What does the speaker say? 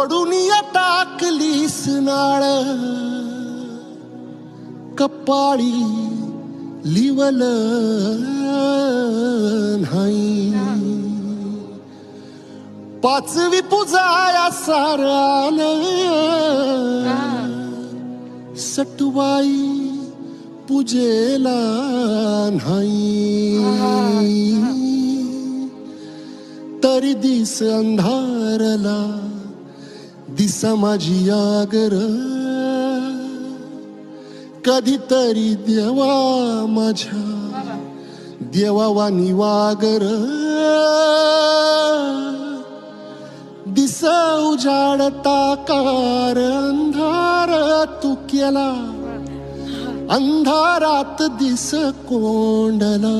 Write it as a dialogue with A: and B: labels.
A: ओढून टाकलीस नाळ कपाळी लिवल नाही. पाचवी पूजाया सारान सटवाई पूजेला नाही. तरी दिस अंधारला दिसा माझी आगर कधीतरी देवा माझ्या देवावानी वागर. दिस उजाडता कार अंधार तू केला अंधारात दिस कोंडला.